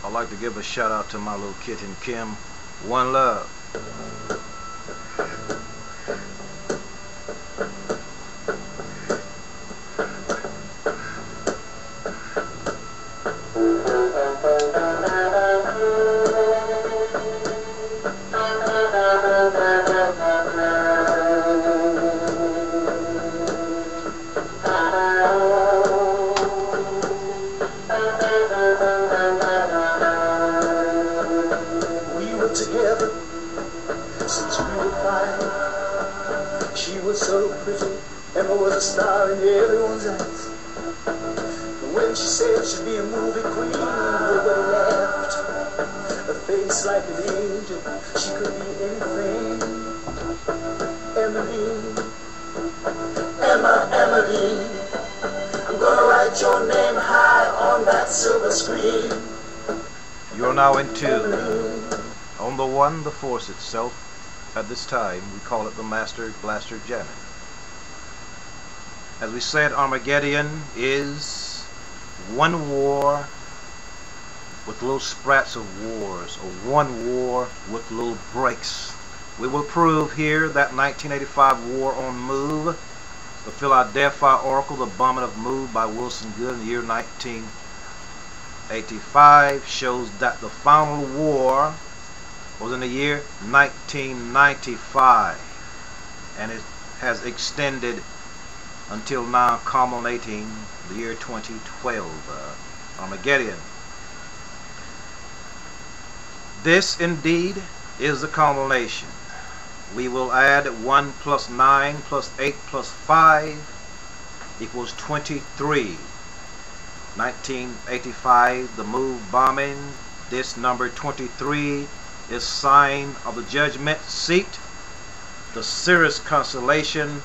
I'd like to give a shout out to my little kitten Kim. One love. Together since we were 5. She was so pretty, Emma was a star in everyone's eyes. And when she said she'd be a movie queen, everybody laughed. A face like an angel, she could be anything. Emmeline, Emmeline, I'm gonna write your name high on that silver screen. You're now in tune. On the one, the force itself. At this time, we call it the Master Blaster Jamming. As we said, Armageddon is one war with little sprats of wars, or one war with little breaks. We will prove here that 1985 war on Move, the Philadelphia Oracle, the bombing of Move by Wilson Goode in the year 1985, shows that the final war was in the year 1995, and it has extended until now, culminating the year 2012, Armageddon. This indeed is the culmination. We will add 1 plus 9 plus 8 plus 5 equals 23. 1985, the Move bombing. This number 23 is sign of the judgment seat, the Sirius constellation,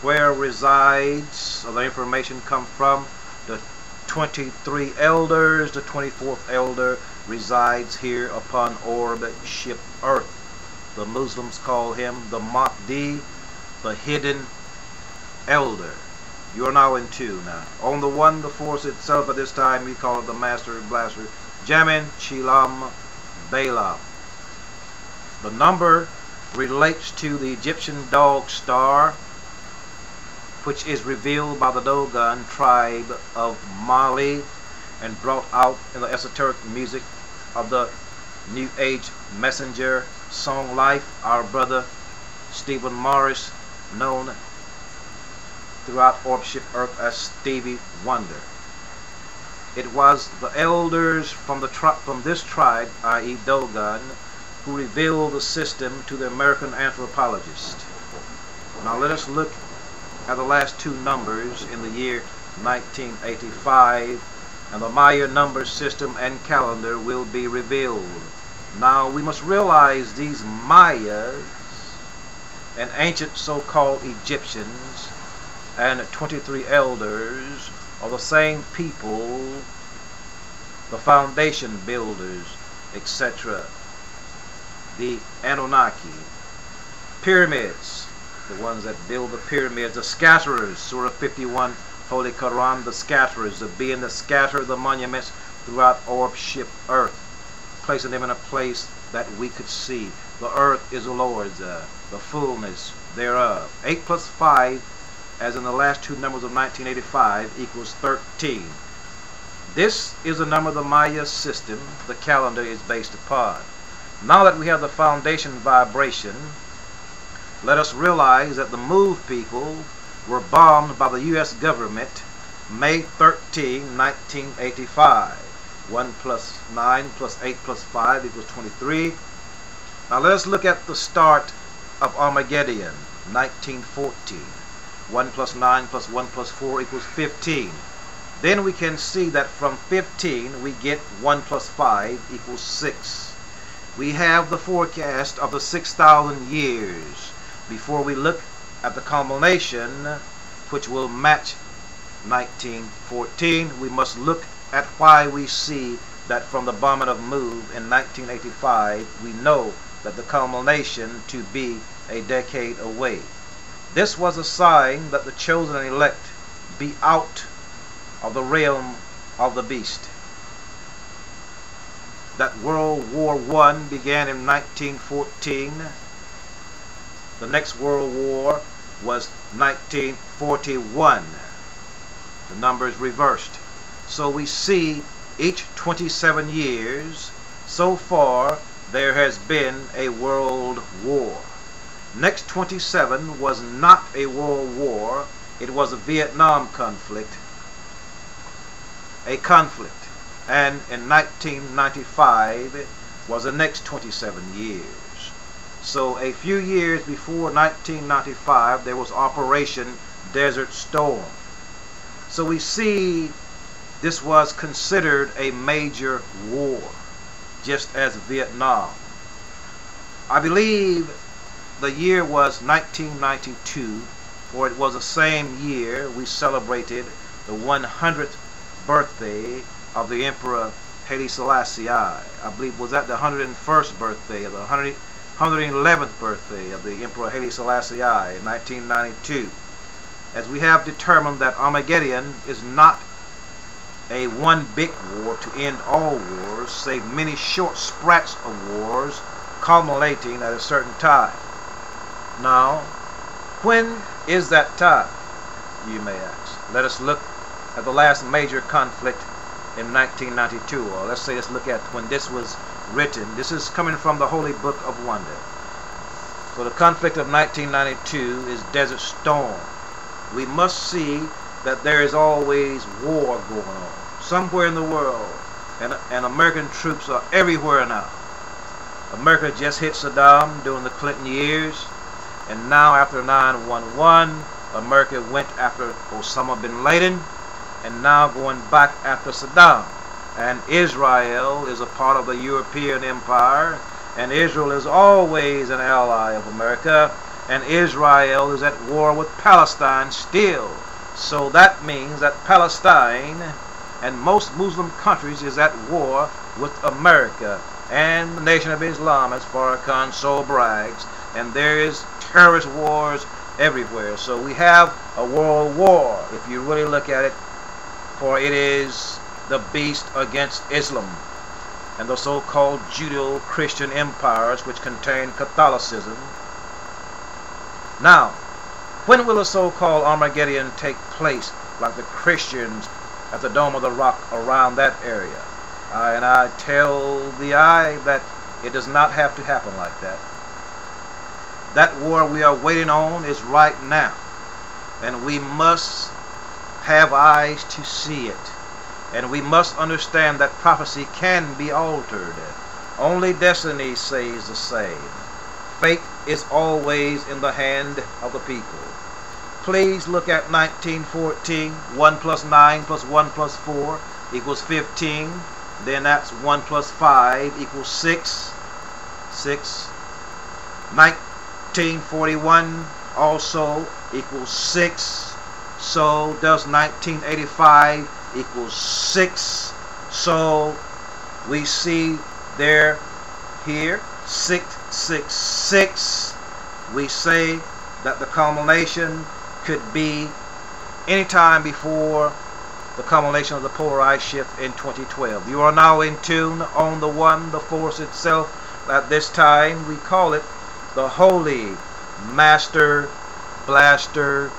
where resides, or the information come from, the 23 elders. The 24th elder resides here upon orbit ship Earth. The Muslims call him the Mahdi, the hidden elder. You are now in tune. On the one, the force itself. At this time we call it the Master Blaster Jamming, Chilam Balaam. The number relates to the Egyptian dog star, which is revealed by the Dogon tribe of Mali and brought out in the esoteric music of the New Age messenger song Life. Our brother Stephen Morris, known throughout Orbship Earth as Stevie Wonder. It was the elders from this tribe, i.e. Dogon, who revealed the system to the American anthropologist. Now let us look at the last two numbers in the year 1985, and the Maya number system and calendar will be revealed. Now we must realize these Mayas and ancient so-called Egyptians and 23 elders are the same people, the foundation builders, etc. The Anunakki, pyramids, the ones that build the pyramids, the scatterers, Surah 51, Holy Quran, the scatterers, the being that scatter the monuments throughout Orbship Earth, placing them in a place that we could see. The earth is the Lord's, the fullness thereof. 8 plus 5, as in the last two numbers of 1985, equals 13. This is the number the Maya system, the calendar, is based upon. Now that we have the foundation vibration, let us realize that the Move people were bombed by the U.S. government May 13, 1985. 1 plus 9 plus 8 plus 5 equals 23. Now let us look at the start of Armageddon, 1914. 1 plus 9 plus 1 plus 4 equals 15. Then we can see that from 15 we get 1 plus 5 equals 6. We have the forecast of the 6,000 years before we look at the culmination, which will match 1914. We must look at why we see that from the bombing of Move in 1985, we know that the culmination to be a decade away. This was a sign that the chosen and elect be out of the realm of the beast. that World War I began in 1914. The next World War was 1941. The number is reversed. So we see each 27 years so far there has been a world war. Next 27 was not a world war. It was a Vietnam conflict. A conflict. And in 1995 was the next 27 years. So a few years before 1995 there was Operation Desert Storm. So we see this was considered a major war, just as Vietnam. I believe the year was 1992, for it was the same year we celebrated the 100th birthday of the Emperor Haile Selassie. I believe was that the 101st birthday, or the 111th birthday of the Emperor Haile Selassie in 1992. As we have determined that Armageddon is not a one big war to end all wars, save many short sprats of wars culminating at a certain time. Now, when is that time, you may ask? Let us look at the last major conflict in 1992, or let's look at when this was written. This is coming from the Holy Book of Wonder. So the conflict of 1992 is Desert Storm. We must see that there is always war going on somewhere in the world, and American troops are everywhere now. America just hit Saddam during the Clinton years, and now after 9/11, America went after Osama bin Laden, and now going back after Saddam. And Israel is a part of the European Empire, and Israel is always an ally of America, and Israel is at war with Palestine still. So that means that Palestine and most Muslim countries is at war with America and the Nation of Islam, as Farrakhan so brags, and there is terrorist wars everywhere. So we have a world war, if you really look at it, for it is the beast against Islam and the so-called Judeo-Christian empires which contain Catholicism. Now, when will the so-called Armageddon take place, like the Christians at the Dome of the Rock around that area? And I tell the eye that it does not have to happen like that. That war we are waiting on is right now, and we must have eyes to see it, and we must understand that prophecy can be altered. Only destiny says the same. Fate is always in the hand of the people. Please look at 1914. 1 plus 9 plus 1 plus 4 equals 15. Then that's 1 plus 5 equals 6. 6. 1941 also equals 6. So does 1985 equals 6. So we see there, here, 666. We say that the culmination could be any time before the culmination of the polar ice shift in 2012. You are now in tune on the One, the Force itself. At this time we call it the Holy Master Blaster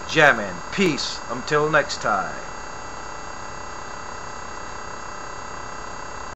Jamming. Peace until next time.